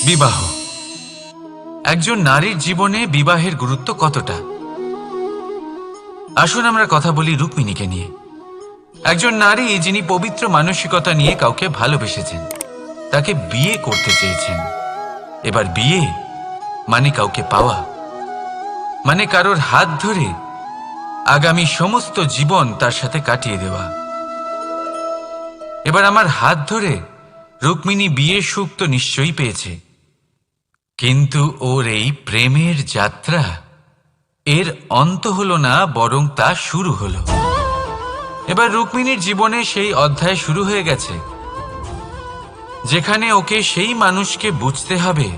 বিবাহ। একজন নারীর জীবনে বিবাহের গুরুত্ব কতটা? আসুন আমরা কথা বলি রুক্মিণীকে নিয়ে। একজন নারী যিনি পবিত্র মানসিকতা নিয়ে কাউকে ভালোবেসেছেন, তাকে বিয়ে করতে চেয়েছেন। এবার বিয়ে মানে কাউকে পাওয়া, মানে কারোর হাত ধরে আগামী সমস্ত জীবন তার সাথে কাটিয়ে দেওয়া। এবার আমার হাত ধরে রুক্মিণী বিয়ের সুখ তো নিশ্চয়ই পেয়েছে, কিন্তু ওর এই প্রেমের যাত্রা এর অন্ত হলো না, বরং তা শুরু হলো। এবার রুক্মিণীর জীবনে সেই অধ্যায় শুরু হয়ে গেছে যেখানে ওকে সেই মানুষকে বুঝতে হবে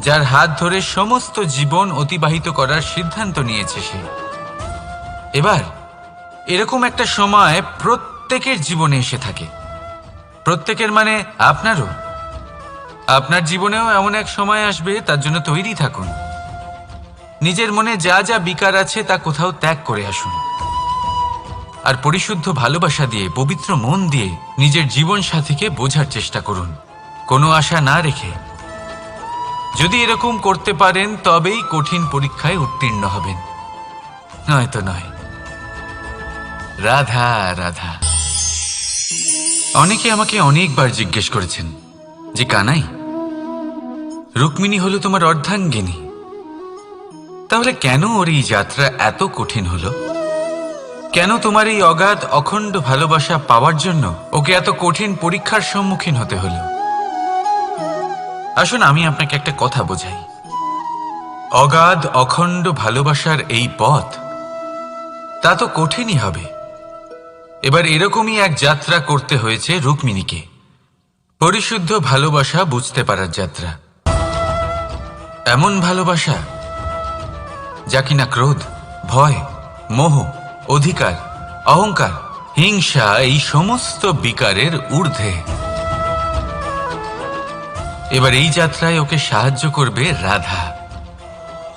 যার হাত ধরে সমস্ত জীবন অতিবাহিত করার সিদ্ধান্ত নিয়েছে সে। এবার এরকম একটা সময় প্রত্যেকের জীবনে এসে থাকে। প্রত্যেকের মানে আপনারও। আপনার জীবনেও এমন এক সময় আসবে, তার জন্য তৈরি থাকুন। নিজের মনে যা যা বিকার আছে তা কোথাও ত্যাগ করে আসুন, আর পরিশুদ্ধ ভালোবাসা দিয়ে, পবিত্র মন দিয়ে নিজের জীবন সাথীকে বোঝার চেষ্টা করুন, কোনো আশা না রেখে। যদি এরকম করতে পারেন তবেই কঠিন পরীক্ষায় উত্তীর্ণ হবেন, নয়তো নয়। রাধা রাধা। অনেকে আমাকে অনেকবার জিজ্ঞেস করেছেন যে কানাই, রুক্মিণী হলো তোমার অর্ধাঙ্গিনী, তাহলে কেন ওর এই যাত্রা এত কঠিন হলো? কেন তোমার এই অগাধ অখণ্ড ভালোবাসা পাওয়ার জন্য ওকে এত কঠিন পরীক্ষার সম্মুখীন হতে হলো? আসুন আমি আপনাকে একটা কথা বোঝাই। অগাধ অখণ্ড ভালোবাসার এই পথ তা তো কঠিনই হবে। এবার এরকমই এক যাত্রা করতে হয়েছে রুক্মিণীকে, পরিশুদ্ধ ভালোবাসা বুঝতে পারার যাত্রা। এমন ভালোবাসা যা কিনা ক্রোধ, ভয়, মোহ, অধিকার, অহংকার, হিংসা এই সমস্ত বিকারের ঊর্ধ্বে। এবার এই যাত্রায় ওকে সাহায্য করবে রাধা।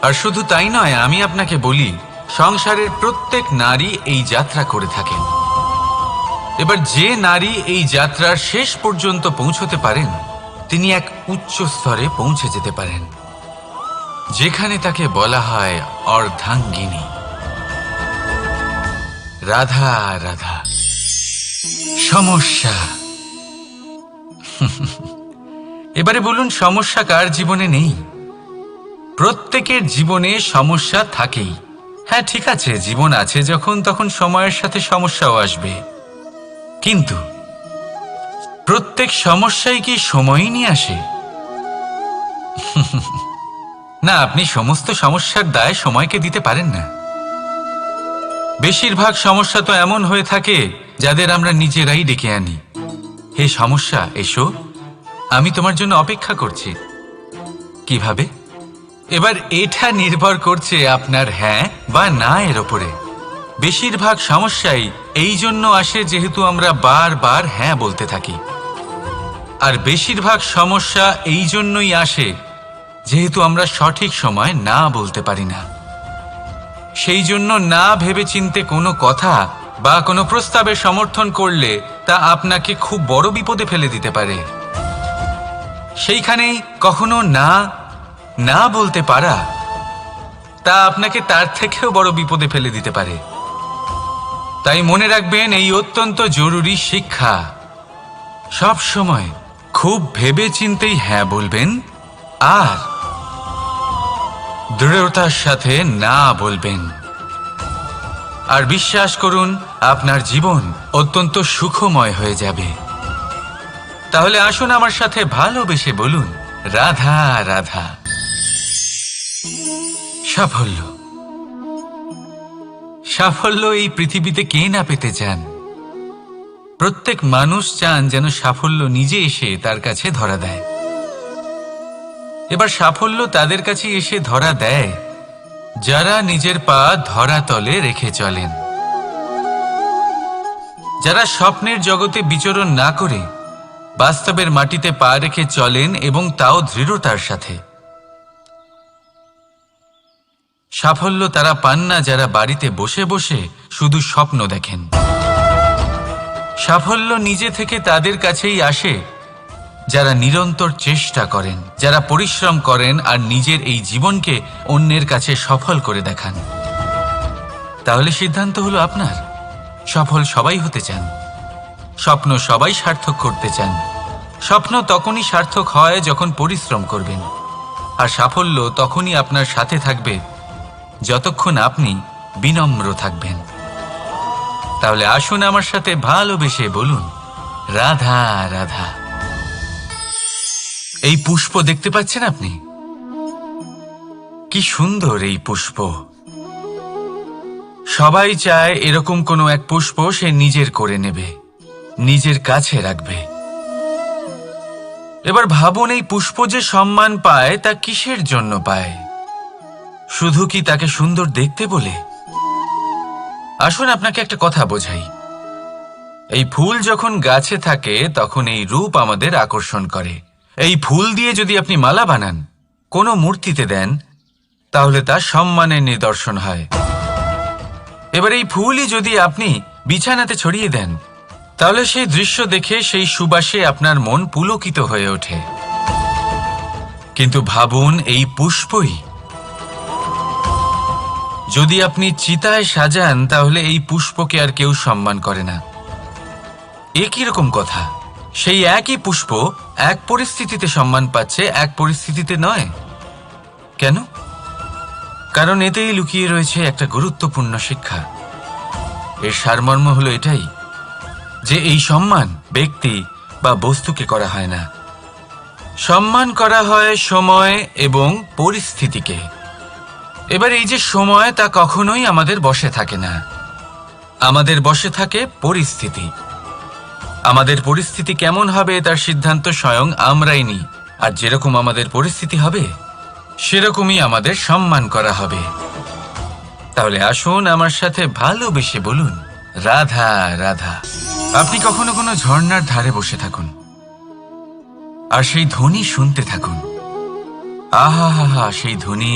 আর শুধু তাই নয়, আমি আপনাকে বলি, সংসারের প্রত্যেক নারী এই যাত্রা করে থাকেন। এবার যে নারী এই যাত্রার শেষ পর্যন্ত পৌঁছতে পারেন, তিনি এক উচ্চ স্তরে পৌঁছে যেতে পারেন, যেখানে তাকে বলা হয় অর্ধাঙ্গিনী। রাধা রাধা। সমস্যা। এবারে বলুন, সমস্যা কার জীবনে নেই? প্রত্যেকের জীবনে সমস্যা থাকেই। হ্যাঁ ঠিক আছে, জীবন আছে যখন, তখন সময়ের সাথে সমস্যাও আসবে, কিন্তু প্রত্যেক সমস্যাই কি সময়ই নিয়ে আসে? না, আপনি সমস্ত সমস্যার দায় সময়কে দিতে পারেন না। বেশিরভাগ সমস্যা তো এমন হয়ে থাকে যাদের আমরা নিজেরাই ডেকে আনি। হে সমস্যা, এসো, আমি তোমার জন্য অপেক্ষা করছি। কিভাবে? এবার এটা নির্ভর করছে আপনার হ্যাঁ বা না এর ওপরে। বেশিরভাগ সমস্যাই এই জন্য আসে যেহেতু আমরা বারবার হ্যাঁ বলতে থাকি, আর বেশিরভাগ সমস্যা এই জন্যই আসে যেহেতু আমরা সঠিক সময় না বলতে পারি না। সেই জন্য না ভেবে চিন্তে কোনো কথা বা কোনো প্রস্তাবের সমর্থন করলে তা আপনাকে খুব বড় বিপদে ফেলে দিতে পারে। সেইখানেই কখনো না না বলতে পারা তা আপনাকে তার থেকেও বড় বিপদে ফেলে দিতে পারে। তাই মনে রাখবেন এই অত্যন্ত জরুরি শিক্ষা, সব সময় খুব ভেবে চিন্তেই হ্যাঁ বলবেন, আর দৃঢ়তার সাথে না বলবেন। আর বিশ্বাস করুন, আপনার জীবন অত্যন্ত সুখময় হয়ে যাবে। তাহলে আসুন আমার সাথে ভালোবেসে বলুন, রাধা রাধা। সাফল্য। সাফল্য এই পৃথিবীতে কে না পেতে চান? প্রত্যেক মানুষ চান যেন সাফল্য নিজে এসে তার কাছে ধরা দেয়। এবার সাফল্য তাদের কাছে এসে ধরা দেয় যারা নিজের পা ধরাতলে রেখে চলেন, যারা স্বপ্নের জগতে বিচরণ না করে বাস্তবের মাটিতে পা রেখে চলেন, এবং তাও দৃঢ়তার সাথে। সাফল্য তারা পান না যারা বাড়িতে বসে বসে শুধু স্বপ্ন দেখেন। সাফল্য নিজে থেকে তাদের কাছেই আসে যারা নিরন্তর চেষ্টা করেন, যারা পরিশ্রম করেন আর নিজের এই জীবনকে অন্যের কাছে সফল করে দেখান। তাহলে সিদ্ধান্ত হলো আপনার। সফল সবাই হতে চান, স্বপ্ন সবাই সার্থক করতে চান। স্বপ্ন তখনই সার্থক হয় যখন পরিশ্রম করবেন, আর সাফল্য তখনই আপনার সাথে থাকবে যতক্ষণ আপনি বিনম্র থাকবেন। তাহলে আসুন আমার সাথে ভালোবেসে বলুন, রাধা রাধা। এই পুষ্প দেখতে পাচ্ছেন আপনি? কি সুন্দর এই পুষ্প। সবাই চায় এরকম কোনো এক পুষ্প সে নিজের করে নেবে, নিজের কাছে রাখবে। এবার ভাবুন, এই পুষ্প যে সম্মান পায় তা কিসের জন্য পায়? শুধু কি তাকে সুন্দর দেখতে বলে? আসুন আপনাকে একটা কথা বোঝাই। এই ফুল যখন গাছে থাকে তখন এই রূপ আমাদের আকর্ষণ করে। এই ফুল দিয়ে যদি আপনি মালা বানান, কোনো মূর্তিতে দেন, তাহলে তা সম্মানের নিদর্শন হয়। এবার এই ফুলই যদি আপনি বিছানাতে ছড়িয়ে দেন, তাহলে সেই দৃশ্য দেখে সেই সুবাসে আপনার মন পুলকিত হয়ে ওঠে। কিন্তু ভাবুন, এই পুষ্পই যদি আপনি চিতায় সাজান, তাহলে এই পুষ্পকে আর কেউ সম্মান করে না। এ কিরকম কথা? সেই একই পুষ্প এক পরিস্থিতিতে সম্মান পাচ্ছে, এক পরিস্থিতিতে নয়। কেন? কারণ এতেই লুকিয়ে রয়েছে একটা গুরুত্বপূর্ণ শিক্ষা। এর সারমর্ম হলো এটাই যে এই সম্মান ব্যক্তি বা বস্তুকে করা হয় না, সম্মান করা হয় সময় এবং পরিস্থিতিকে। এবার এই যে সময়, তা কখনোই আমাদের বশে থাকে না। আমাদের বশে থাকে পরিস্থিতি। আমাদের পরিস্থিতি কেমন হবে তার সিদ্ধান্ত স্বয়ং আমরাই নিই। আর যেরকম আমাদের পরিস্থিতি হবে সেরকমই আমাদের সম্মান করা হবে। তাহলে আসুন আমার সাথে ভালোবেসে বলুন, রাধা রাধা। আপনি কখনো কোনো ঝর্ণার ধারে বসে থাকুন আর সেই ধ্বনি শুনতে থাকুন। আহা হা হা, সেই ধ্বনি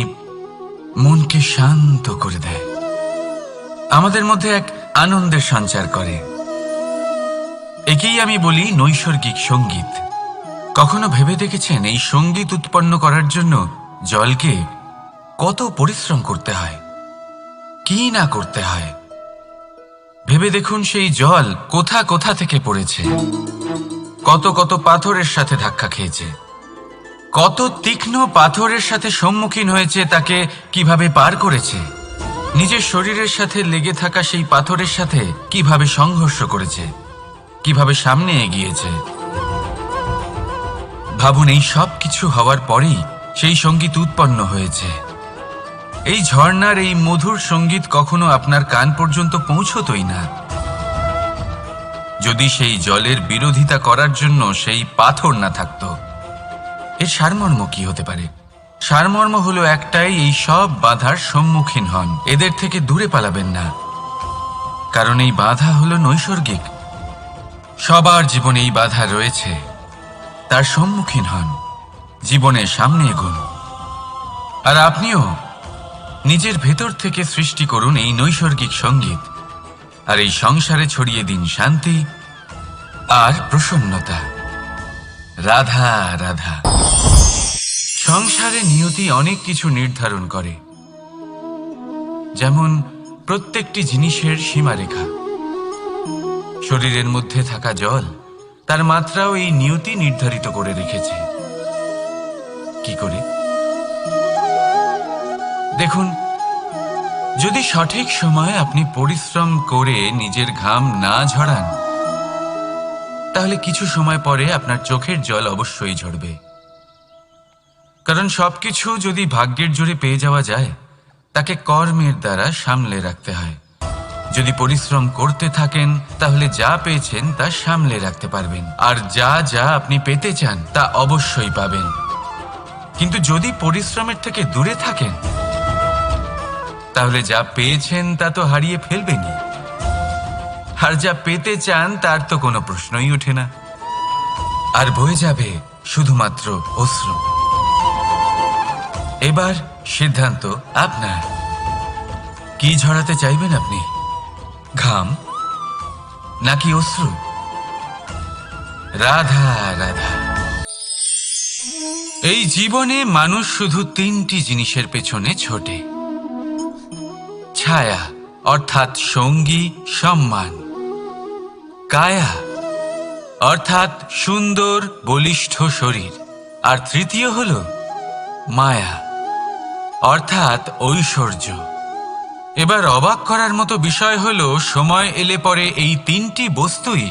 মনকে শান্ত করে দেয়, আমাদের মধ্যে এক আনন্দের সঞ্চার করে। একেই আমি বলি নৈসর্গিক সঙ্গীত। কখনো ভেবে দেখেছেন এই সঙ্গীত উৎপন্ন করার জন্য জলকে কত পরিশ্রম করতে হয়, কি না করতে হয়? ভেবে দেখুন, সেই জল কোথা কোথা থেকে পড়েছে, কত কত পাথরের সাথে ধাক্কা খেয়েছে, কত তীক্ষ্ণ পাথরের সাথে সম্মুখীন হয়েছে, তাকে কিভাবে পার করেছে, নিজের শরীরের সাথে লেগে থাকা সেই পাথরের সাথে কিভাবে সংঘর্ষ করেছে, কিভাবে সামনে এগিয়েছে। ভাবুন, এই সব কিছু হওয়ার পরেই সেই সঙ্গীত উৎপন্ন হয়েছে। এই ঝর্ণার এই মধুর সঙ্গীত কখনো আপনার কান পর্যন্ত পৌঁছতই না যদি সেই জলের বিরোধিতা করার জন্য সেই পাথর না থাকত। এর সারমর্ম কি হতে পারে? সারমর্ম হলো একটাই, এই সব বাধার সম্মুখীন হন, এদের থেকে দূরে পালাবেন না। কারণ এই বাধা হলো নৈসর্গিক। সবার জীবনে এই বাধা রয়েছে, তার সম্মুখীন হন, জীবনের সামনে এগোন। আর আপনিও নিজের ভেতর থেকে সৃষ্টি করুন এই নৈসর্গিক সঙ্গীত, আর এই সংসারে ছড়িয়ে দিন শান্তি আর প্রসন্নতা। রাধা রাধা। সংসারে নিয়তি অনেক কিছু নির্ধারণ করে, যেমন প্রত্যেকটি জিনিসের সীমারেখা। শরীরের মধ্যে থাকা জল, তার মাত্রাও এই নিয়তি নির্ধারিত করে রেখেছে। কি করে? দেখুন, যদি সঠিক সময়ে আপনি পরিশ্রম করে নিজের ঘাম না ঝরান, তাহলে কিছু সময় পরে আপনার চোখের জল অবশ্যই ঝরবে। কারণ সবকিছু যদি ভাগ্যের জোরে পেয়ে যাওয়া যায়, তাকে কর্মের দ্বারা সামলে রাখতে হয়। যদি পরিশ্রম করতে থাকেন, তাহলে যা পেয়েছেন তা সামলে রাখতে পারবেন, আর যা যা আপনি পেতে চান তা অবশ্যই পাবেন। কিন্তু যদি পরিশ্রমের থেকে দূরে থাকেন, তাহলে যা পেয়েছেন তা তো হারিয়ে ফেলবেনই, আর যা পেতে চান তার তো কোনো প্রশ্নই ওঠে না, আর বয়ে যাবে শুধুমাত্র অশ্রু। এবার সিদ্ধান্ত আপনার। কি ঝরাতে চাইবেন আপনি? ঘাম নাকি অশ্রু? রাধা রাধা। এই জীবনে মানুষ শুধু তিনটি জিনিসের পেছনে ছোটে: ছায়া অর্থাৎ সঙ্গী সম্মান, কায়া অর্থাৎ সুন্দর বলিষ্ঠ শরীর, আর তৃতীয় হল মায়া অর্থাৎ ঐশ্বর্য। এবার অবাক করার মতো বিষয় হলো, সময় এলে পরে এই তিনটি বস্তুই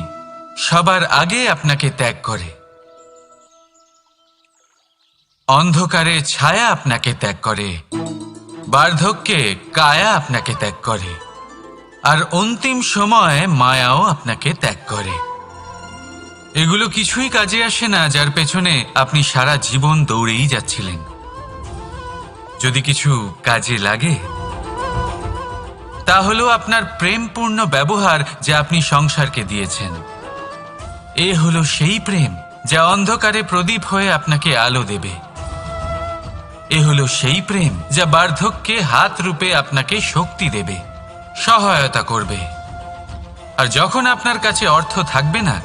সবার আগে আপনাকে ত্যাগ করে। অন্ধকারে ছায়া আপনাকে ত্যাগ করে, বার্ধক্যে কায়া আপনাকে ত্যাগ করে, আর অন্তিম সময়ে মায়াও আপনাকে ত্যাগ করে। এগুলো কিছুই কাজে আসে না যার পেছনে আপনি সারা জীবন দৌড়েই যাচ্ছিলেন। যদি কিছু কাজে লাগে তা হলো আপনার প্রেমপূর্ণ ব্যবহার যা আপনি সংসারকে দিয়েছেন। এ হলো সেই প্রেম যা অন্ধকারে প্রদীপ হয়ে আপনাকে আলো দেবে। এ হলো সেই প্রেম যা বার্ধক্যে হাত রূপে আপনাকে শক্তি দেবে, সহায়তা করবে। আর যখন আপনার কাছে অর্থ থাকবে না,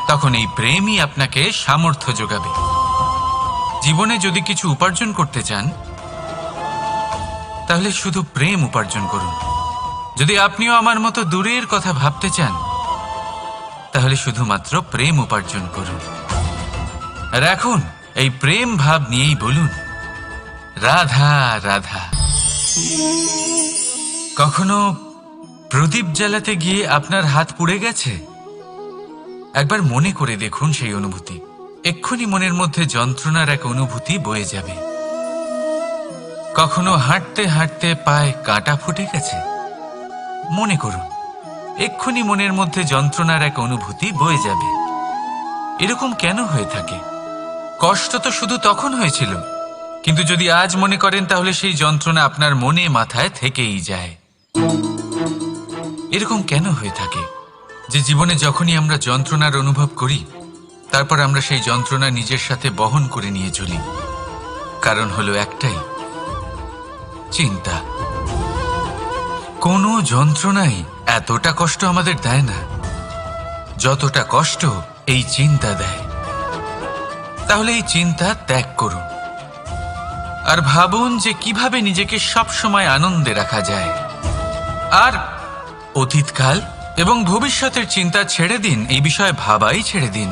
তখন এই প্রেমই আপনাকে সামর্থ্য যোগাবে। জীবনে যদি কিছু উপার্জন করতে চান তাহলে শুধু প্রেম উপার্জন করুন। যদি আপনিও আমার মতো দূরের কথা ভাবতে চান তাহলে শুধুমাত্র প্রেম উপার্জন করুন। আর এখন এই প্রেম ভাব নিয়েই বলুন, রাধা রাধা। কখনো প্রদীপ জ্বালাতে গিয়ে আপনার হাত পুড়ে গেছে? একবার মনে করে দেখুন সেই অনুভূতি। এক্ষুনি মনের মধ্যে যন্ত্রণার এক অনুভূতি বয়ে যাবে। কখনো হাঁটতে হাঁটতে পায়ে কাঁটা ফুটে গেছে? মনে করুন, এক্ষুনি মনের মধ্যে যন্ত্রণার এক অনুভূতি বয়ে যাবে। এরকম কেন হয়ে থাকে? কষ্ট তো শুধু তখন হয়েছিল, কিন্তু যদি আজ মনে করেন তাহলে সেই যন্ত্রণা আপনার মনে মাথায় থেকেই যায়। এরকম কেন হয়ে থাকে যে জীবনে যখনই আমরা যন্ত্রণার অনুভব করি তারপর আমরা সেই যন্ত্রণা নিজের সাথে বহন করে নিয়ে চলি? কারণ হলো একটাই, চিন্তা। কোনো যন্ত্রণাই এতটা কষ্ট আমাদের দেয় না যতটা কষ্ট এই চিন্তা দেয়। তাহলে এই চিন্তা ত্যাগ করুন আর ভাবুন যে কিভাবে নিজেকে সবসময় আনন্দে রাখা যায়। আর অতীতকাল এবং ভবিষ্যতের চিন্তা ছেড়ে দিন, এই বিষয়ে ভাবাই ছেড়ে দিন।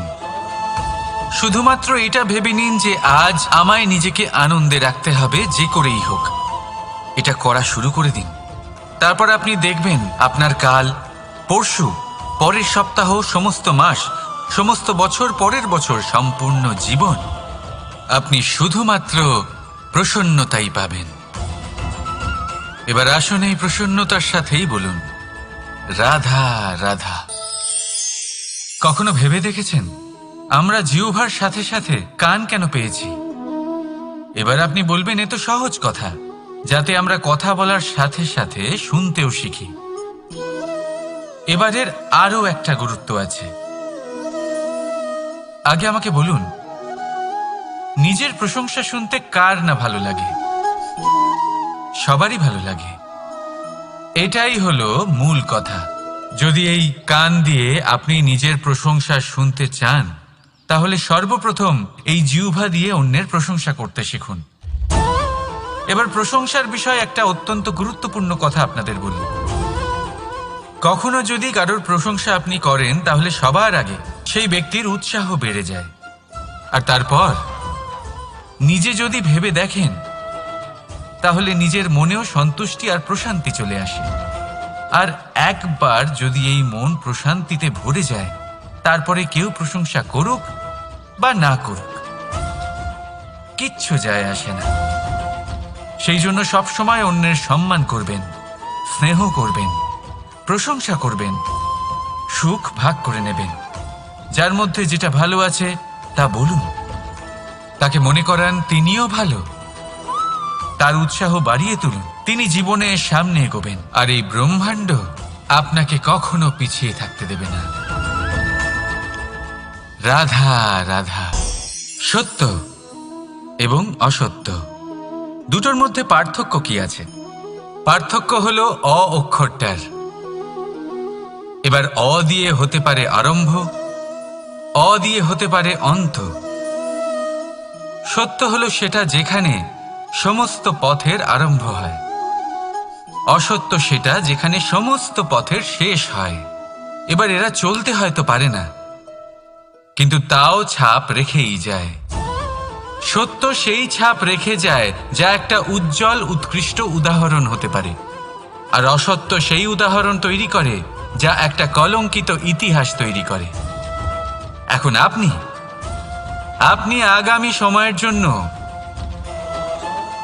শুধুমাত্র এটা ভেবে নিন যে আজ আমায় নিজেকে আনন্দে রাখতে হবে যে করেই হোক। এটা করা শুরু করে দিন। তারপর আপনি দেখবেন আপনার কাল, পরশু, পরের সপ্তাহ, সমস্ত মাস, সমস্ত বছর, পরের বছর, সম্পূর্ণ জীবন আপনি শুধুমাত্র প্রসন্নতাই পাবেন। এবার আসুন এই প্রসন্নতার সাথেই বলুন, রাধা রাধা। কখনো ভেবে দেখেছেন আমরা জিহ্বার সাথে সাথে কান কেন পেয়েছি? এবার আপনি বলবেন, এ তো সহজ কথা, যাতে আমরা কথা বলার সাথে সাথে শুনতেও শিখি। এবারের আরো একটা গুরুত্ব আছে। আগে আমাকে বলুন, নিজের প্রশংসা শুনতে কার না ভালো লাগে? সবারই ভালো লাগে। এটাই হলো মূল কথা। যদি এই কান দিয়ে আপনি নিজের প্রশংসা শুনতে চান তাহলে সর্বপ্রথম এই জিহ্বা দিয়ে অন্যের প্রশংসা করতে শিখুন। এবার প্রশংসার বিষয়ে একটা অত্যন্ত গুরুত্বপূর্ণ কথা আপনাদের বলি। কখনো যদি কারোর প্রশংসা আপনি করেন তাহলে সবার আগে সেই ব্যক্তির উৎসাহ বেড়ে যায়। আর তারপর নিজে যদি ভেবে দেখেন তাহলে নিজের মনেও সন্তুষ্টি আর প্রশান্তি চলে আসে। আর একবার যদি এই মন প্রশান্তিতে ভরে যায় তারপরে কেউ প্রশংসা করুক বা না করুক কিচ্ছু যায় আসে না। সেই জন্য সবসময় অন্যের সম্মান করবেন, স্নেহ করবেন, প্রশংসা করবেন, সুখ ভাগ করে নেবেন। যার মধ্যে যেটা ভালো আছে তা বলুন, তাকে মনে করান তিনিও ভালো, তার উৎসাহ বাড়িয়ে তুলুন। তিনি জীবনে সামনে এগোবেন আর এই ব্রহ্মাণ্ড আপনাকে কখনো পিছিয়ে থাকতে দেবে না। রাধা রাধা। সত্য এবং অসত্য দুটোর মধ্যে পার্থক্য কি আছে? পার্থক্য হলো অ অক্ষরটার। এবার অ দিয়ে হতে পারে আরম্ভ, অ দিয়ে হতে পারে অন্ত, সত্য হলো সেটা যেখানে সমস্ত পথের আরম্ভ হয়, অসত্য সেটা যেখানে সমস্ত পথের শেষ হয়। এবার এরা চলতে হয়তো পারে না, কিন্তু তাও ছাপ রেখেই যায়। সত্য সেই ছাপ রেখে যায় যা একটা উজ্জ্বল উৎকৃষ্ট উদাহরণ হতে পারে, আর অসত্য সেই উদাহরণ তৈরি করে যা একটা কলঙ্কিত ইতিহাস তৈরি করে। এখন আপনি আগামী সময়ের জন্য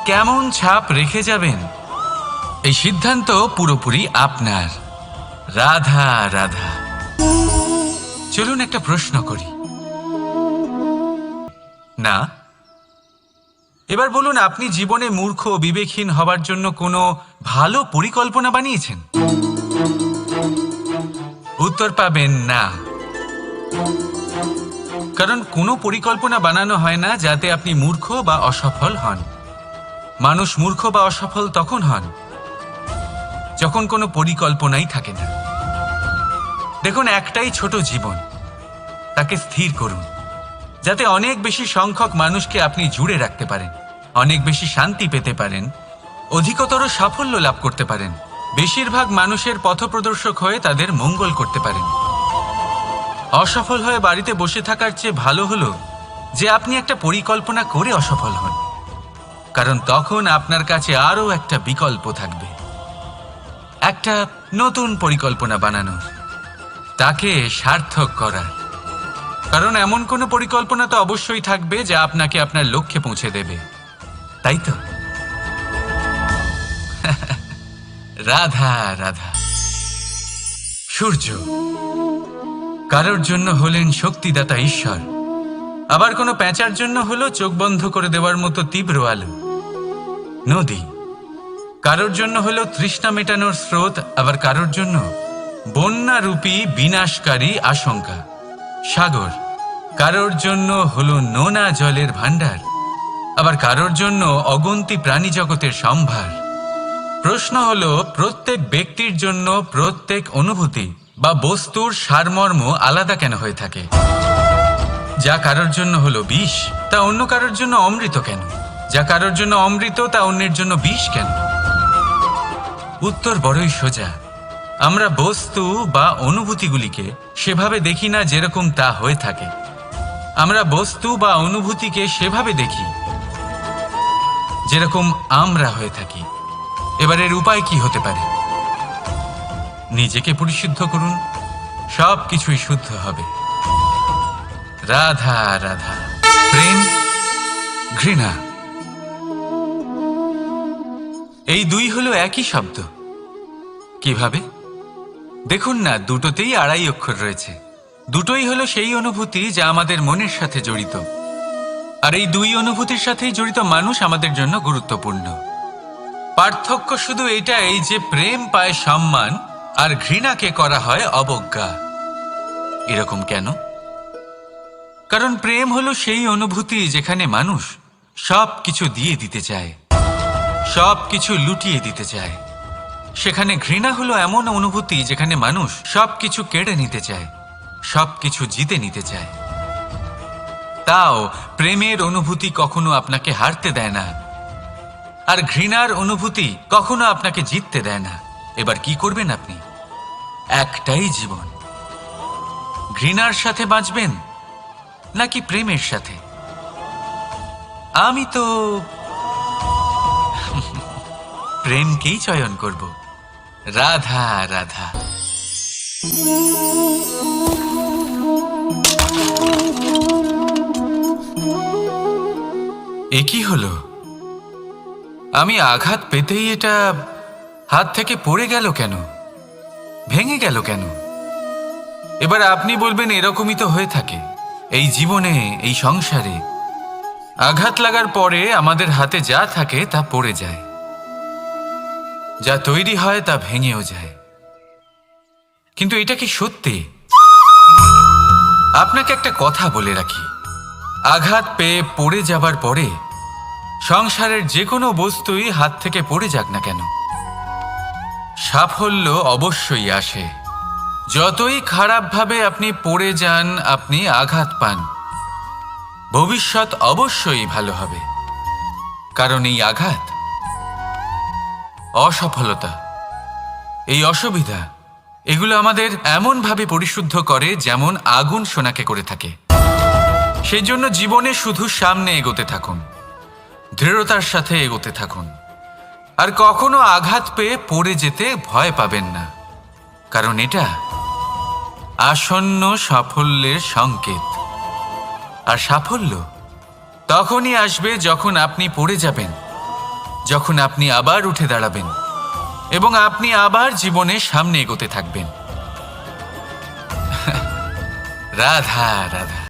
কেমন ছাপ রেখে যাবেন, এই সিদ্ধান্ত পুরোপুরি আপনার। রাধা রাধা। চলুন একটা প্রশ্ন করি। না, এবার বলুন, আপনি জীবনে মূর্খ ও বিবেকহীন হবার জন্য কোনো ভালো পরিকল্পনা বানিয়েছেন? উত্তর পাবেন না, কারণ কোনো পরিকল্পনা বানানো হয় না যাতে আপনি মূর্খ বা অসফল হন। মানুষ মূর্খ বা অসফল তখন হন যখন কোনো পরিকল্পনাই থাকে না। দেখুন, একটাই ছোট জীবন, তাকে স্থির করুন যাতে অনেক বেশি সংখ্যক মানুষকে আপনি জুড়ে রাখতে পারেন, অনেক বেশি শান্তি পেতে পারেন, অধিকতর সাফল্য লাভ করতে পারেন, বেশিরভাগ মানুষের পথপ্রদর্শক হয়ে তাদের মঙ্গল করতে পারেন। অসফল হয়ে বাড়িতে বসে থাকার চেয়ে ভালো হলো যে আপনি একটা পরিকল্পনা করে অসফল হন, কারণ তখন আপনার কাছে আরও একটা বিকল্প থাকবে, একটা নতুন পরিকল্পনা বানানোর, তাকে সার্থক করার। কারণ এমন কোনো পরিকল্পনা তো অবশ্যই থাকবে যা আপনাকে আপনার লক্ষ্যে পৌঁছে দেবে, তাই তো? রাধা রাধা। সূর্য কারোর জন্য হলেন শক্তিদাতা ঈশ্বর, আবার কোনো প্যাঁচার জন্য হলো চোখ বন্ধ করে দেওয়ার মতো তীব্র আলো। নদী কারোর জন্য হলো তৃষ্ণা মেটানোর স্রোত, আবার কারোর জন্য বন্যারূপী বিনাশকারী আশঙ্কা। সাগর কারোর জন্য হলো নোনা জলের ভাণ্ডার, আবার কারোর জন্য অগন্তি প্রাণী জগতের সম্ভার। প্রশ্ন হলো, প্রত্যেক ব্যক্তির জন্য প্রত্যেক অনুভূতি বা বস্তুর সারমর্ম আলাদা কেন হয়ে থাকে? যা কারোর জন্য হলো বিষ, তা অন্য কারোর জন্য অমৃত কেন? যা কারোর জন্য অমৃত, তা অন্যের জন্য বিষ কেন? উত্তর বড়ই সোজা। আমরা বস্তু বা অনুভূতিগুলিকে সেভাবে দেখি না যেরকম তা হয়ে থাকে। আমরা বস্তু বা অনুভূতিকে সেভাবে দেখি যেরকম আমরা হয়ে থাকি। এবার এর উপায় কি হতে পারে? নিজেকে পরিশুদ্ধ করুন, সব কিছুই শুদ্ধ হবে। রাধা রাধা। প্রেম, ঘৃণা, এই দুই হলো একই শব্দ। কিভাবে? দেখুন না, দুটোতেই আড়াই অক্ষর রয়েছে। দুটোই হলো সেই অনুভূতি যা আমাদের মনের সাথে জড়িত, আর এই দুই অনুভূতির সাথেই জড়িত মানুষ আমাদের জন্য গুরুত্বপূর্ণ। পার্থক্য শুধু এটাই যে প্রেম পায় সম্মান আর ঘৃণাকে করা হয় অবজ্ঞা। এরকম কেন? কারণ প্রেম হলো সেই অনুভূতি যেখানে মানুষ সব কিছু দিয়ে দিতে চায়, সব কিছু লুটিয়ে দিতে চায়। সেখানে ঘৃণা হলো এমন অনুভূতি যেখানে মানুষ সব কিছু কেড়ে নিতে চায়, সব কিছু জিতে নিতে চায়। তাও প্রেমের অনুভূতি কখনো আপনাকে হারতে দেয় না, আর ঘৃণার অনুভূতি কখনো আপনাকে জিততে দেয় না। এবার কি করবেন আপনি? একটাই জীবন, ঘৃণার সাথে বাঁচবেন নাকি প্রেমের সাথে? আমি তো প্রেমকেই চয়ন করব। রাধা রাধা। এ কি হলো? আমি আঘাত পেতেই এটা হাত থেকে পড়ে গেল কেন, ভেঙে গেল কেন? এবার আপনি বলবেন, এরকমই তো হয়ে থাকে এই জীবনে, এই সংসারে। আঘাত লাগার পরে আমাদের হাতে যা থাকে তা পড়ে যায়, যা তৈরি হয় তা ভেঙেও যায়। কিন্তু এটা কি সত্যি? আপনাকে একটা কথা বলে রাখি, আঘাত পেয়ে পড়ে যাবার পরে সংসারের যে কোনো বস্তুই হাত থেকে পড়ে যাক না কেন, সাফল্য অবশ্যই আসে। যতই খারাপভাবে আপনি পড়ে যান, আপনি আঘাত পান, ভবিষ্যৎ অবশ্যই ভালো হবে। কারণ এই আঘাত, অসফলতা, এই অসুবিধা, এগুলো আমাদের এমনভাবে পরিশুদ্ধ করে যেমন আগুন সোনাকে করে থাকে। সেই জন্য জীবনে শুধু সামনে এগোতে থাকুন, দৃঢ়তার সাথে এগোতে থাকুন, আর কখনো আঘাত পেয়ে পড়ে যেতে ভয় পাবেন না, কারণ এটা আসন্ন সাফল্যের সংকেত। আর সাফল্য তখনই আসবে যখন আপনি পড়ে যাবেন, যখন আপনি আবার উঠে দাঁড়াবেন এবং আপনি আবার জীবনে সামনে এগোতে থাকবেন। রাধা রাধা।